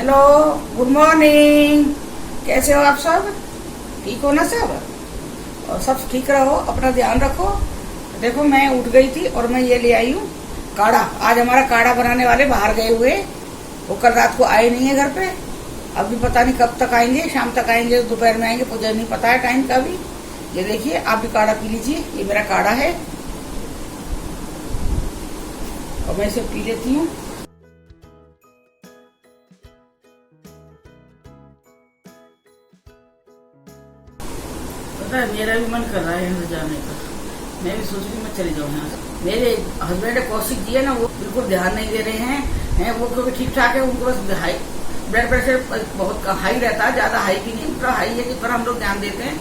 Hello, good morning. कैसे हो आप सब? ठीक हो ना सब? और सब ठीक रहो, अपना ध्यान रखो। देखो मैं उठ गई थी और मैं ये ले आई हूँ काढ़ा। आज हमारा काढ़ा बनाने वाले बाहर गए हुए, वो कल रात को आए नहीं है घर पे। अभी पता नहीं कब तक आएंगे, शाम तक आएंगे, दोपहर में आएंगे, मुझे नहीं पता है टाइम का भी। ये देखिए, आप भी काढ़ा पी लीजिए। ये मेरा काढ़ा है और मैं इसे पी लेती हूँ। पता है, मेरा भी मन कर रहा है यहाँ जाने का। मैं भी सोच रही मैं चले जाऊँ यहाँ से। मेरे हस्बैंड कौशिक जी है ना, वो बिल्कुल ध्यान नहीं दे रहे हैं। वो क्योंकि ठीक ठाक है, उनको बस हाई ब्लड प्रेशर बहुत हाई रहता है, ज्यादा हाई भी नहीं, थोड़ा हाई है कि पर हम लोग ध्यान देते हैं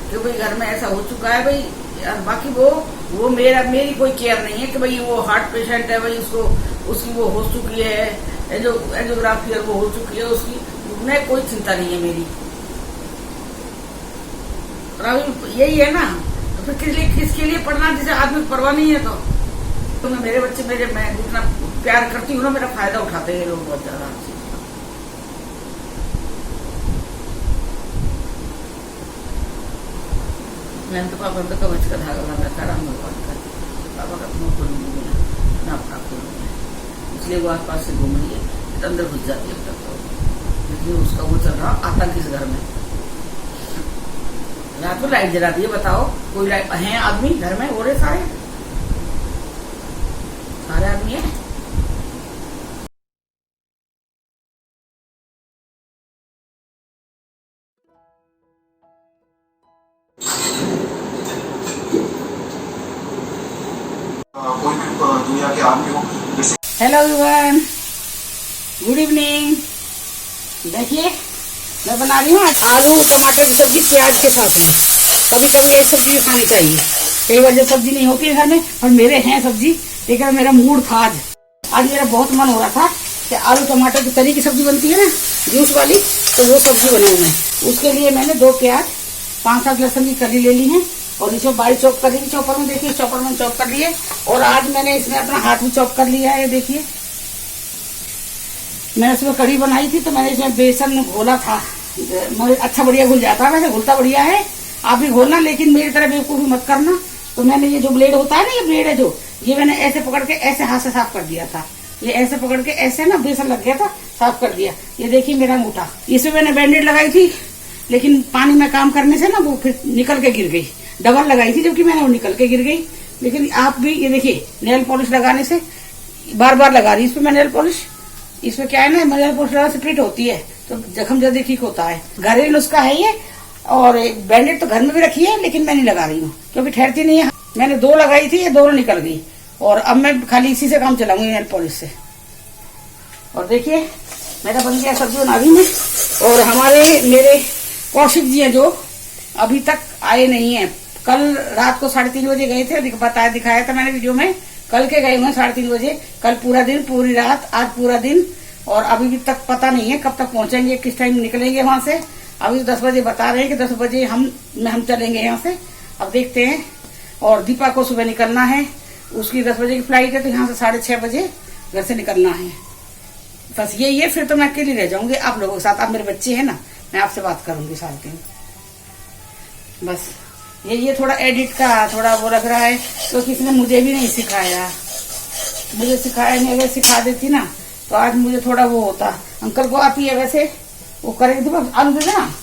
कि भाई घर में ऐसा हो चुका है भाई। बाकी वो मेरी कोई केयर नहीं है कि भाई वो हार्ट पेशेंट है, भाई उसकी वो हो चुकी है, एंजियोग्राफी वो हो चुकी है उसकी, उन्हें कोई चिंता नहीं है मेरी। यही है ना, तो फिर किसके लिए पढ़ना जिसे आदमी को परवाह नहीं है। तो मेरे बच्चे मैं जितना प्यार करती हूँ ना, मेरा फायदा उठाते हैं लोग बहुत ज्यादा। मैंने तो पापा तो कवच का धागा बांधा था, राम भगवान का। पापा का मुंह खोल नहीं दिया ना, अपना खोल दिया, इसलिए वो आसपास से घूम रही है, अंदर घुस जाती है तक। लेकिन उसका वो चल रहा आतंक इस घर में। रात में लाइट जला दी है, बताओ कोई लाइट है आदमी घर में? हो रहे सारे आदमी है। कोई भी दुनिया के आदमी हो। Hello everyone, good evening. देखिए मैं बना रही हूँ आलू टमाटर की सब्जी प्याज के साथ में। कभी कभी ऐसी सब्जी भी खानी चाहिए, कई बार जब सब्जी नहीं होती है घर में, और मेरे हैं सब्जी, लेकिन मेरा मूड था आज मेरा बहुत मन हो रहा था कि आलू टमाटर की तरी की सब्जी बनती है ना, जूस वाली, तो वो सब्जी बनाऊँ मैं। उसके लिए मैंने 2 प्याज 5-7 लहसुन की कली ले ली है और इसमें बारीक चॉप कर ली चॉपर में। देखिए चॉपर में चॉप कर लिए, और आज मैंने इसमें अपना हाथ भी चॉप कर लिया है। देखिए मैंने इसमें कढ़ी बनाई थी तो मैंने इसमें बेसन घोला था, अच्छा बढ़िया घुल जाता है, वैसे घुलता बढ़िया है। आप भी घोलना, लेकिन मेरी तरह बेवकूफी मत करना। तो मैंने ये जो ब्लेड होता है ना, ये ब्लेड है जो, ये मैंने ऐसे पकड़ के ऐसे हाथ से साफ कर दिया था। ये ऐसे पकड़ के ऐसे ना बेसन लग गया था, साफ कर दिया। ये देखिए मेरा अंगूठा, इसमें मैंने बैंडेड लगाई थी, लेकिन पानी में काम करने से ना वो फिर निकल के गिर गई। डबल लगाई थी जबकि मैंने वो निकल के गिर गई। लेकिन आप भी ये देखिए, नेल पॉलिश लगाने से बार बार लगा रही इसमें मैं नेल पॉलिश। इसमें क्या है ना, नेल पॉलिश लगाने से प्रिंट होती है तो जख्म जल्दी ठीक होता है। घरेलू नुस्खा है ये। और बैंडेड तो घर में भी रखी है, लेकिन मैं नहीं लगा रही हूँ क्योंकि ठहरती नहीं है। मैंने 2 लगाई थी, ये दोनों निकल गई, और अब मैं खाली इसी से काम चलाऊंगी, नेल पॉलिश से। और देखिए मेरा बन गया सब्जी बना रही मैं। और मेरे कौशिक जी हैं जो अभी तक आए नहीं है। कल रात को 3:30 बजे गए थे, दिखाया था मैंने वीडियो में। कल के गए हुए 3:30 बजे, कल पूरा दिन पूरी रात, आज पूरा दिन, और अभी भी तक पता नहीं है कब तक पहुंचेंगे, किस टाइम निकलेंगे वहां से। अभी 10 बजे बता रहे हैं कि 10 बजे हम चलेंगे यहाँ से। अब देखते हैं। और दीपा को सुबह निकलना है, उसकी 10 बजे की फ्लाइट है, तो यहाँ से 6:30 बजे घर से निकलना है। बस यही है, फिर तो मैं अकेली रह जाऊंगी आप लोगों के साथ। आप मेरे बच्चे हैं ना, मैं आपसे बात करूंगी सारे दिन। बस ये थोड़ा एडिट का थोड़ा वो लग रहा है, तो किसी ने मुझे भी नहीं सिखाया। मुझे सिखाया नहीं, अगर सिखा देती ना तो आज मुझे थोड़ा वो होता। अंकल को आती है वैसे, वो करेंगे तो बस आलू देना।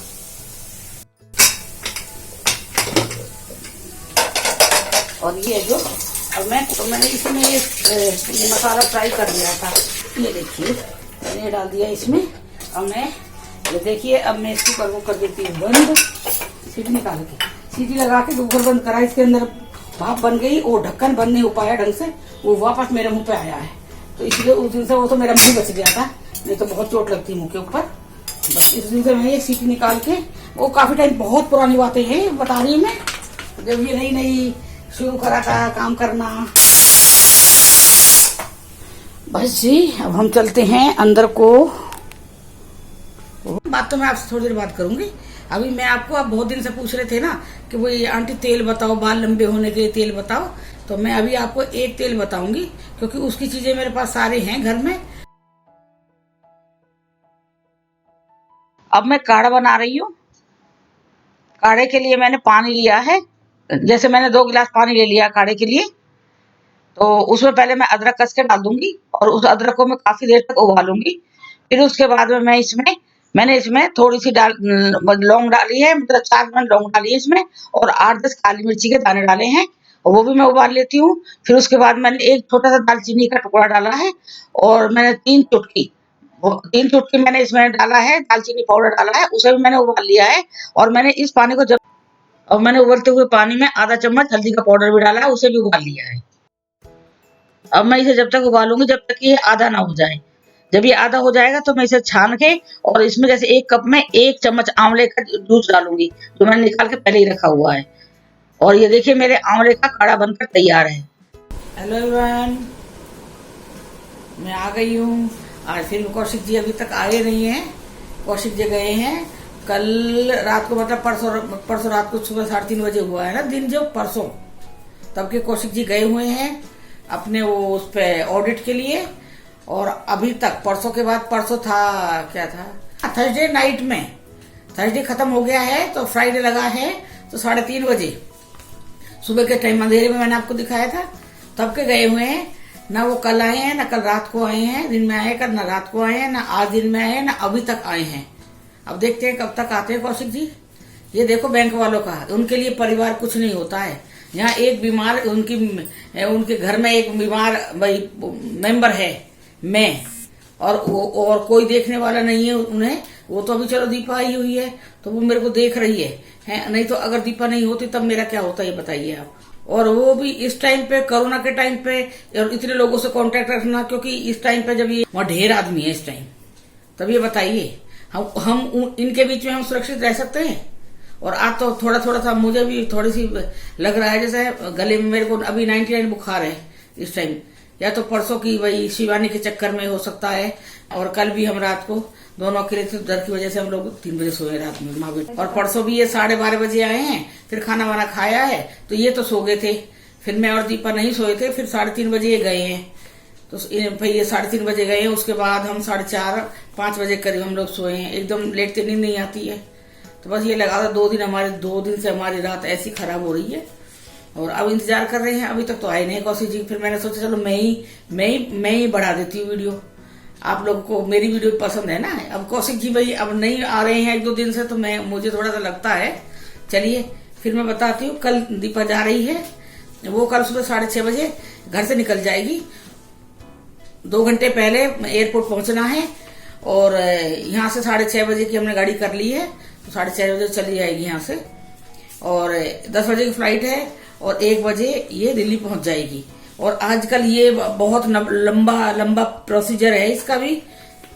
और ये जो अब मैंने इसमें ये मसाला फ्राई कर लिया था। ये देखिए मैंने डाल दिया इसमें। अब मैं ये देखिए, अब मैं इसके ऊपर वो कर देती हूँ बंद, सीटी निकाल के, सीटी लगा के कुकर बंद करा। इसके अंदर भाप बन गई, वो ढक्कन बंद नहीं हो पाया ढंग से, वो वापस मेरे मुंह पे आया है। तो इसलिए उस दिन से वो तो मेरा मुंह बच गया था, नहीं तो बहुत चोट लगती मुंह के ऊपर। बस इस दिन से मैं ये सीटी निकाल के, वो काफी टाइम, बहुत पुरानी बातें हैं बता रही हूँ मैं, जब ये नई शुरू करा था काम करना। बस जी अब हम चलते हैं अंदर को। बात तो मैं आपसे थोड़ी देर बात करूंगी। अभी मैं आपको, आप बहुत दिन से पूछ रहे थे ना कि वो ये आंटी तेल बताओ, बाल लंबे होने के लिए तेल बताओ, तो मैं अभी आपको एक तेल बताऊंगी, क्योंकि उसकी चीजें मेरे पास सारे हैं घर में। अब मैं काढ़ा बना रही हूँ। काढ़े के लिए मैंने पानी लिया है, जैसे मैंने 2 गिलास पानी ले लिया काढ़े के लिए। तो उसमें पहले मैं अदरक कस के डाल दूंगी और उस अदरक को मैं काफी देर तक उबालूंगी। फिर उसके बाद में मैंने इसमें थोड़ी सी लौंग डाली है, मतलब 4 लौंग डाली है इसमें, और 8-10 काली मिर्ची के दाने डाले हैं, और वो भी मैं उबाल लेती हूँ। फिर उसके बाद मैंने एक छोटा सा दालचीनी का टुकड़ा डाला है, और मैंने 3 चुटकी मैंने इसमें डाला है, दालचीनी पाउडर डाला है, उसे भी मैंने उबाल लिया है। और मैंने इस पानी को और मैंने उबलते हुए पानी में आधा चम्मच हल्दी का पाउडर भी डाला है, उसे भी उबाल लिया है। अब मैं इसे जब तक उबालूंगी जब तक ये आधा ना हो जाए। जब ये आधा हो जाएगा तो मैं इसे छान के, और इसमें जैसे 1 कप में 1 चम्मच आंवले का जूस डालूंगी, जो मैंने निकाल के पहले ही रखा हुआ है। और ये देखिए मेरे आंवले का काढ़ा बनकर तैयार है। हेलो एवरीवन, मैं आ गई हूँ। आज फिर कौशिक जी अभी तक आए नहीं हैं। कौशिक जी गए हैं कल रात को, मतलब परसों रात को सुबह 3:30 बजे हुआ है ना दिन, जो परसों, तब के कौशिक जी गए हुए हैं अपने वो उस पे ऑडिट के लिए। और अभी तक परसों के बाद, परसों था क्या था, थर्सडे नाइट में, थर्सडे खत्म हो गया है तो फ्राइडे लगा है। तो 3:30 बजे सुबह के टाइम अंधेरे में मैंने आपको दिखाया था, तब के गए हुए हैं। ना वो कल आए हैं, ना कल रात को आए हैं, दिन में आए कल, ना रात को आए हैं, ना आज दिन में आए हैं, ना अभी तक आए हैं। अब देखते हैं कब तक आते हैं कौशिक जी। ये देखो बैंक वालों का, उनके लिए परिवार कुछ नहीं होता है। यहाँ एक बीमार, उनके घर में एक बीमार भाई मेंबर है, मैं, और कोई देखने वाला नहीं है उन्हें। वो तो अभी चलो दीपा आई हुई है तो वो मेरे को देख रही है, नहीं तो अगर दीपा नहीं होती तब मेरा क्या होता, ये बताइए आप। और वो भी इस टाइम पे, कोरोना के टाइम पे, और इतने लोगों से कांटेक्ट रखना, क्योंकि इस टाइम पे जब ये वहाँ ढेर आदमी है इस टाइम, तब ये बताइए हम इनके बीच में हम सुरक्षित रह सकते हैं। और आज तो थोड़ा थोड़ा सा मुझे भी थोड़ी सी लग रहा है, जैसे गले में मेरे को अभी 99 बुखार है इस टाइम, या तो परसों की वही शिवानी के चक्कर में हो सकता है। और कल भी हम रात को दोनों अकेले थे, डर की वजह से हम लोग 3 बजे सोए रात में माँ बेटी। और परसों भी ये 12:30 बजे आए हैं, फिर खाना वाना खाया है तो ये तो सो गए थे, फिर मैं और दीपा नहीं सोए थे, फिर 3:30 बजे ये गए हैं। तो भाई ये 3:30 बजे गए हैं, उसके बाद हम 4:30-5 बजे करीब हम लोग सोए हैं। एकदम लेट तो नींद नहीं आती है। तो बस ये लगा था 2 दिन से हमारी रात ऐसी खराब हो रही है। और अब इंतजार कर रहे हैं, अभी तक तो आए नहीं कौशिक जी। फिर मैंने सोचा चलो मैं ही बढ़ा देती हूँ वीडियो, आप लोगों को मेरी वीडियो पसंद है ना। अब कौशिक जी भाई अब नहीं आ रहे हैं 1-2 दिन से, तो मुझे थोड़ा सा लगता है। चलिए फिर मैं बताती हूँ। कल दीपा जा रही है, वो कल सुबह 6:30 बजे घर से निकल जाएगी। 2 घंटे पहले एयरपोर्ट पहुंचना है, और यहाँ से 6:30 बजे की हमने गाड़ी कर ली है, तो 6:30 बजे चली जाएगी यहाँ से। और 10 बजे की फ्लाइट है, और 1 बजे ये दिल्ली पहुंच जाएगी। और आजकल ये बहुत लंबा प्रोसीजर है इसका भी,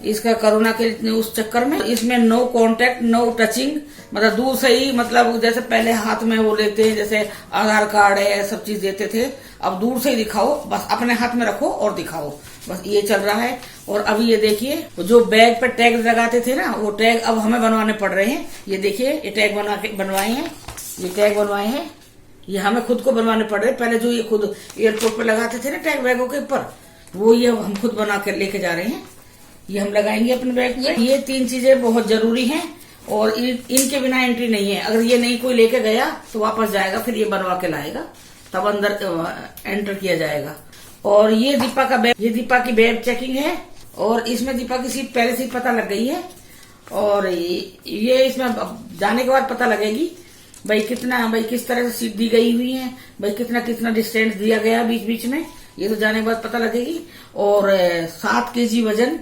इसका कोरोना के उस चक्कर में इसमें नो कांटेक्ट, नो टचिंग, मतलब दूर से ही, मतलब जैसे पहले हाथ में वो लेते हैं, जैसे आधार कार्ड है, सब चीज देते थे, अब दूर से ही दिखाओ, बस अपने हाथ में रखो और दिखाओ, बस ये चल रहा है। और अभी ये देखिए जो बैग पे टैग लगाते थे ना, वो टैग अब हमें बनवाने पड़ रहे हैं। ये देखिए ये टैग बनवाए हैं, ये टैग बनवाए हैं, ये हमें खुद को बनवाने पड़ रहे। पहले जो ये खुद एयरपोर्ट पे लगाते थे ना टैग बैगों के ऊपर, वो ये हम खुद बना कर लेके जा रहे हैं। ये हम लगाएंगे अपने बैग में। ये 3 चीजें बहुत जरूरी हैं, और इनके बिना एंट्री नहीं है। अगर ये नहीं कोई लेके गया तो वापस जाएगा, फिर ये बनवा के लाएगा, तब अंदर एंटर किया जाएगा। और ये दीपा का बैग, ये दीपा की बैग चेकिंग है, और इसमें दीपा की सीट पहले से ही पता लग गई है। और ये इसमें जाने के बाद पता लगेगी भाई किस तरह से सीट दी गई हुई है, भाई कितना डिस्टेंस दिया गया बीच बीच में, ये तो जाने के बाद पता लगेगी। और 7 kg वजन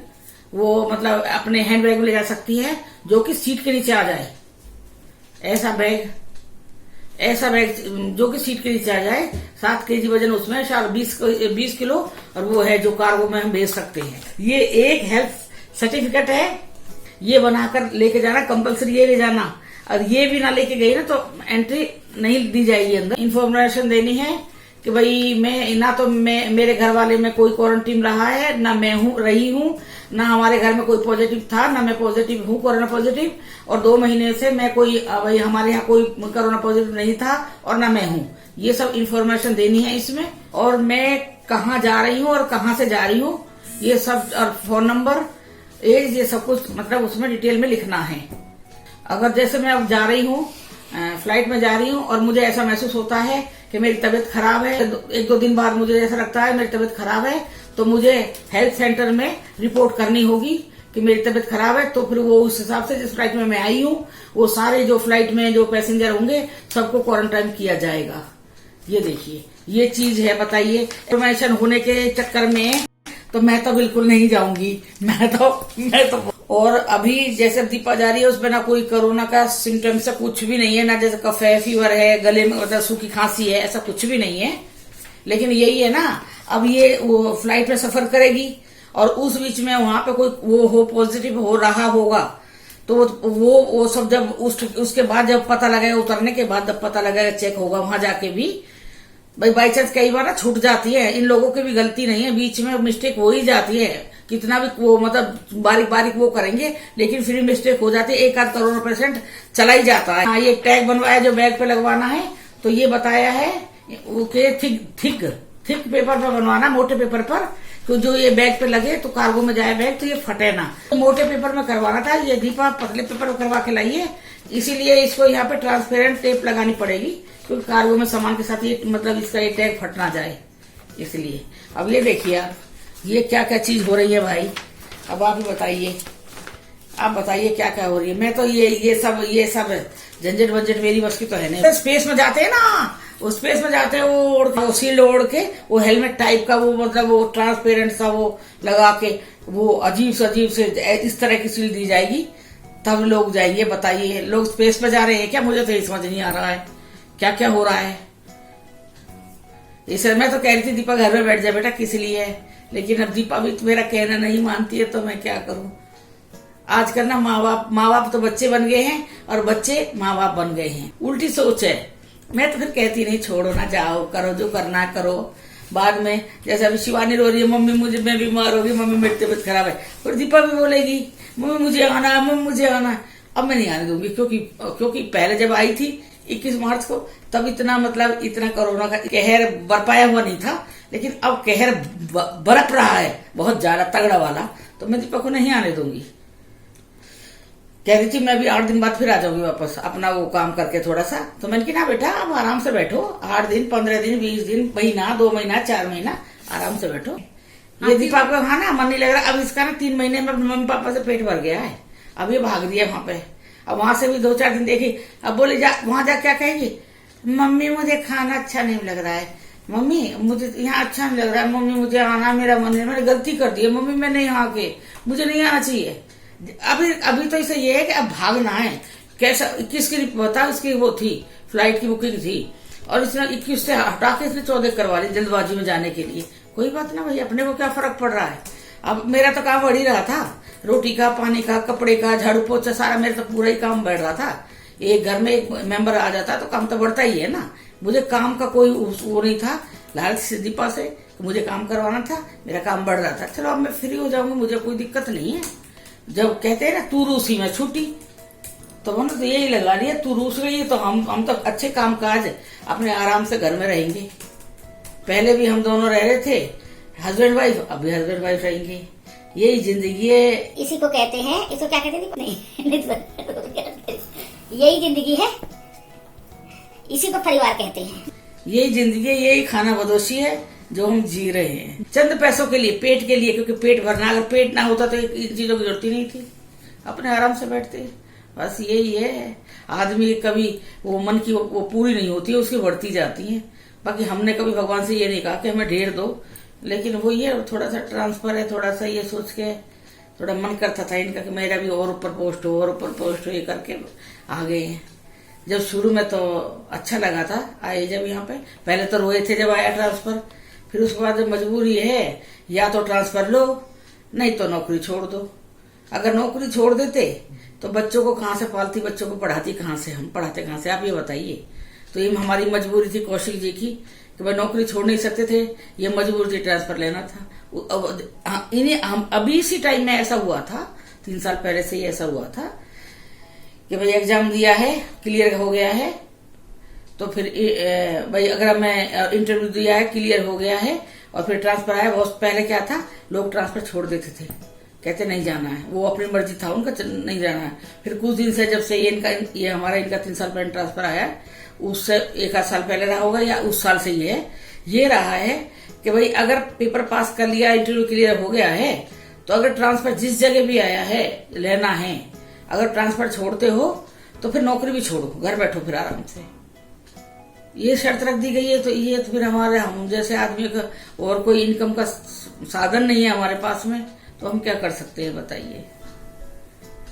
वो मतलब अपने हैंड बैग में ले जा सकती है, जो कि सीट के नीचे आ जाए, ऐसा बैग जो कि सीट के नीचे आ जाए। 7 kg वजन उसमें, 20 किलो, और वो है जो कार्गो में हम भेज सकते हैं। ये एक हेल्थ सर्टिफिकेट है, ये बनाकर लेके जाना कंपलसरी, ये ले जाना। और ये भी ना लेके गई ना तो एंट्री नहीं दी जाएगी अंदर। इन्फॉर्मेशन देनी है कि भाई मेरे घर वाले में कोई क्वारंटीन रहा है, ना मैं रही हूँ, ना हमारे घर में कोई पॉजिटिव था, ना मैं पॉजिटिव हूँ कोरोना पॉजिटिव, और 2 महीने से मैं भाई हमारे यहाँ कोई कोरोना पॉजिटिव नहीं था, और ना मैं हूँ। ये सब इन्फॉर्मेशन देनी है इसमें। और मैं कहाँ जा रही हूँ और कहाँ से जा रही हूँ, ये सब, और फोन नंबर, एज, ये सब कुछ मतलब उसमें डिटेल में लिखना है। अगर जैसे मैं अब जा रही हूँ, फ्लाइट में जा रही हूँ और मुझे ऐसा महसूस होता है कि मेरी तबीयत खराब है, 1-2 दिन बाद मुझे ऐसा लगता है मेरी तबीयत खराब है, तो मुझे हेल्थ सेंटर में रिपोर्ट करनी होगी कि मेरी तबीयत खराब है। तो फिर वो उस हिसाब से जिस फ्लाइट में मैं आई हूँ, वो सारे जो फ्लाइट में जो पैसेंजर होंगे सबको क्वारंटाइन किया जाएगा। ये देखिए, ये चीज है। बताइए, इन्फॉर्मेशन होने के चक्कर में तो मैं तो बिल्कुल नहीं जाऊंगी। मैं तो और अभी जैसे दीपा जा रही है उसमें ना कोई कोरोना का सिम्टम्स से कुछ भी नहीं है, ना जैसे कफे फीवर है, गले में मतलब सूखी खांसी है, ऐसा कुछ भी नहीं है। लेकिन यही है ना, अब ये वो फ्लाइट में सफर करेगी और उस बीच में वहां पे कोई वो हो पॉजिटिव हो रहा होगा, तो वो सब जब उसके बाद जब पता लगेगा, उतरने के बाद जब पता लगेगा, चेक होगा वहां जाके भी। भाई बाई चांस कई बार ना छूट जाती है, इन लोगों की भी गलती नहीं है, बीच में मिस्टेक हो ही जाती है। कितना भी वो मतलब बारीक बारीक वो करेंगे, लेकिन फिर मिस्टेक हो जाती है। 1-8 करोड़ % चला ही जाता है। हाँ, ये टैग बनवाया जो बैग पे लगवाना है, तो ये बताया है कि थिक पेपर पर बनवाना, मोटे पेपर पर, तो जो ये बैग पे लगे तो कार्गो में जाए बैग तो ये फटे ना। तो मोटे पेपर में करवाना था, ये दीपा पतले पेपर में करवा के लाई है, इसीलिए इसको यहाँ पे ट्रांसपेरेंट टेप लगानी पड़ेगी, क्योंकि कार्गो में सामान के साथ ये मतलब इसका ये टैग फट ना जाए, इसलिए। अब ये देखिए आप, ये क्या क्या चीज हो रही है भाई, अब आप ही बताइए, आप बताइए क्या क्या हो रही है। मैं तो ये सब झंझट वंझट मेरी बस की तो है नहीं। स्पेस में जाते हैं ना, वो स्पेस में जाते हैं, वो शील्ड ओढ़ के, वो हेलमेट टाइप का वो मतलब वो ट्रांसपेरेंट सा वो लगा के, वो अजीब से इस तरह की शील्ड दी जाएगी, तब लोग जाएंगे। बताइए, लोग स्पेस में जा रहे हैं क्या? मुझे तो ये समझ नहीं आ रहा है क्या क्या हो रहा है। इस मैं तो कह रही थी दीपा घर में बैठ जाए बेटा, किस लिए है, लेकिन अब दीपा भी तो मेरा कहना नहीं मानती है, तो मैं क्या करूं। आजकल ना माँ बाप तो बच्चे बन गए हैं और बच्चे माँ बाप बन गए हैं, उल्टी सोच है। मैं तो फिर कहती नहीं, छोड़ो ना, जाओ करो जो करना करो। बाद में जैसे अभी शिवानी रो रही है, मम्मी मैं बीमार होगी, मम्मी मेरी तबीयत खराब है, और दीपा भी बोलेगी मम्मी मुझे आना है, मम्मी मुझे आना है। अब मैं नहीं आने दूंगी, क्योंकि पहले जब आई थी 21 मार्च को, तब इतना कोरोना का कहर बरपाया हुआ नहीं था, लेकिन अब कहर बरप रहा है बहुत ज्यादा तगड़ा वाला, तो मैं दीपा को नहीं आने दूंगी। कह रही थी मैं भी 8 दिन बाद फिर आ जाऊंगी वापस अपना वो काम करके थोड़ा सा, तो मैंने कहा ना बेटा आप आराम से बैठो, 8 दिन 15 दिन 20 दिन, महीना 2 महीना 4 महीना आराम से बैठो। ये दीपा का हाँ ना मन नहीं लग रहा। अब इसका ना 3 महीने में मम्मी पापा से पेट भर गया है, अब ये भाग रही है वहां पे। अब वहां से भी 2-4 दिन देखी, अब बोले वहां जा क्या कहेगी, मम्मी मुझे खाना अच्छा नहीं लग रहा है, मम्मी मुझे यहाँ अच्छा नहीं लग रहा है, मम्मी मुझे आना, मेरा मन है, मैंने गलती कर दी है मम्मी, मैं नहीं आके, मुझे नहीं आना चाहिए। अभी तो इसे ये है कि अब भागना है। कैसा 21 की बता, उसकी वो थी फ्लाइट की बुकिंग थी, और इसने 21 से हटा के इसने 14 करवा ली जल्दबाजी में जाने के लिए। कोई बात ना भाई, अपने को क्या फर्क पड़ रहा है। अब मेरा तो काम बढ़ ही रहा था, रोटी का, पानी का, कपड़े का, झाड़ू पोछा, सारा मेरा तो पूरा ही काम बढ़ रहा था। एक घर में एक मेंबर आ जाता तो काम तो बढ़ता ही है ना। मुझे काम का कोई वो नहीं था, लालच से दीपा से मुझे काम करवाना था, मेरा काम बढ़ रहा था। चलो अब मैं फ्री हो जाऊंगी, मुझे कोई दिक्कत नहीं है। जब कहते हैं ना तू रूसी में छुट्टी, तो मैंने तो यही लगा लिया, तू रूस गई तो हम तो अच्छे काम काज अपने आराम से घर में रहेंगे। पहले भी हम दोनों रह रहे थे हस्बैंड वाइफ, अभी हस्बैंड वाइफ रहेंगे, यही जिंदगी है। इसी को कहते हैं, इसको क्या कहते हैं नहीं यही जिंदगी है, इसी को परिवार कहते हैं। यही जिंदगी है, यही खाना बदोशी है जो हम जी रहे हैं, चंद पैसों के लिए, पेट के लिए। क्योंकि पेट भरना, अगर पेट ना होता तो इन चीजों की जरूरत ही नहीं थी, अपने आराम से बैठते। बस यही है, आदमी कभी वो मन की वो पूरी नहीं होती है, उसकी बढ़ती जाती है। बाकी हमने कभी भगवान से ये नहीं कहा कि हमें ढेर दो, लेकिन वो ये थोड़ा सा ट्रांसफर है, थोड़ा सा ये सोच के थोड़ा मन करता था इनका कि मेरा भी और ऊपर पोस्ट हो, और ऊपर पोस्ट हो, ये करके आ गए हैं। जब शुरू में तो अच्छा लगा था आए, जब यहाँ पे पहले तो रोए थे जब आया ट्रांसफर, फिर उसके बाद जब मजबूरी है, या तो ट्रांसफर लो, नहीं तो नौकरी छोड़ दो। अगर नौकरी छोड़ देते तो बच्चों को कहाँ से पालती, बच्चों को पढ़ाती कहाँ से, हम पढ़ाते कहाँ से, आप ये बताइए। तो ये हमारी मजबूरी थी कौशिक जी की कि भाई नौकरी छोड़ नहीं सकते थे, ये मजबूरी थी, ट्रांसफर लेना था। इन्हें हम अभी इसी टाइम में ऐसा हुआ था, 3 साल पहले से ही ऐसा हुआ था कि भाई एग्जाम दिया है, क्लियर हो गया है, तो फिर भाई अगर मैं इंटरव्यू दिया है, क्लियर हो गया है, और फिर ट्रांसफर आया। बहुत पहले क्या था, लोग ट्रांसफर छोड़ देते थे, कहते नहीं जाना है, वो अपनी मर्जी था उनका, नहीं जाना है। फिर कुछ दिन से जब से ये हमारा इनका 3 साल पहले ट्रांसफर आया, उससे 1 आध साल पहले रहा होगा या उस साल से ये रहा है कि भाई अगर पेपर पास कर लिया, इंटरव्यू क्लियर हो गया है, तो अगर ट्रांसफर जिस जगह भी आया है लेना है, अगर ट्रांसफर छोड़ते हो तो फिर नौकरी भी छोड़ो, घर बैठो फिर आराम से। ये शर्त रख दी गई है, तो ये तो फिर हमारे हम जैसे आदमी का और कोई इनकम का साधन नहीं है हमारे पास में, तो हम क्या कर सकते हैं बताइए।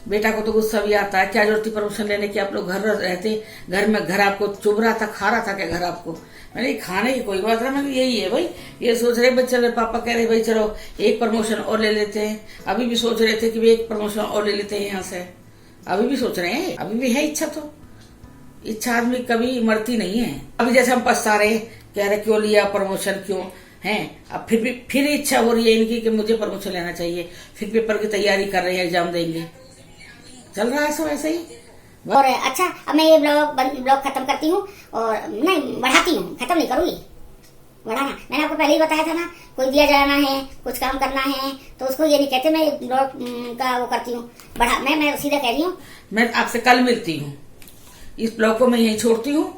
बेटा को तो गुस्सा भी आता है, क्या जरूरत थी परमिशन लेने की, आप लोग घर रहते, घर आपको चुभ रहा था, खा रहा था क्या घर आपको। मैंने खाने की कोई बात नहीं, मैंने यही है भाई, ये सोच रहे बच्चे, पापा कह रहे भाई चलो एक प्रमोशन और ले लेते हैं, अभी भी सोच रहे थे कि भाई एक प्रमोशन और ले लेते हैं यहाँ से, अभी भी सोच रहे हैं, अभी भी है इच्छा, तो इच्छा आदमी कभी मरती नहीं है। अभी जैसे हम पछता रहे, कह रहे क्यों लिया प्रमोशन, क्यों है, अब फिर इच्छा हो रही है इनकी कि मुझे प्रमोशन लेना चाहिए, फिर पेपर की तैयारी कर रहे हैं, एग्जाम देंगे, चल रहा है सब ऐसे ही। और अच्छा, अब मैं ये ब्लॉग खत्म करती हूँ, और नहीं बढ़ाती हूँ, खत्म नहीं करूँगी, बढ़ाना। मैंने आपको पहले ही बताया था ना, कोई दिया जाना है, कुछ काम करना है, तो उसको ये नहीं कहते मैं ब्लॉग का वो करती हूँ, बढ़ा। मैं सीधा कह रही हूँ, मैं आपसे कल मिलती हूँ, इस ब्लॉग को मैं यहीं छोड़ती हूँ,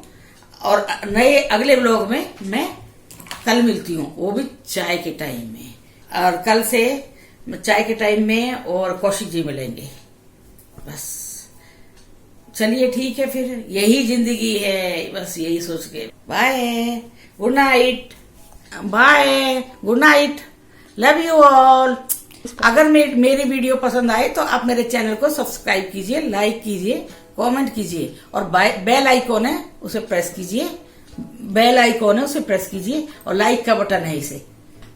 और नए अगले ब्लॉग में मैं कल मिलती हूँ, वो भी चाय के टाइम में। और कल से चाय के टाइम में और कौशिक जी मिलेंगे, बस। चलिए ठीक है, फिर यही जिंदगी है, बस यही सोच के bye, good night, bye, good night, love you all. अगर मेरी वीडियो पसंद आए तो आप मेरे चैनल को सब्सक्राइब कीजिए, लाइक कीजिए, कमेंट कीजिए, और बेल आइकॉन है उसे प्रेस कीजिए, बेल आइकॉन है उसे प्रेस कीजिए, और लाइक का बटन है इसे,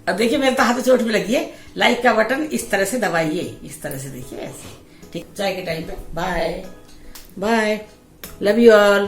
अब देखिए मेरे तो हाथ चोट में लगी है, लाइक का बटन इस तरह से दबाइए, इस तरह से देखिए ऐसे, ठीक। चाय के टाइम पे bye bye, love you all.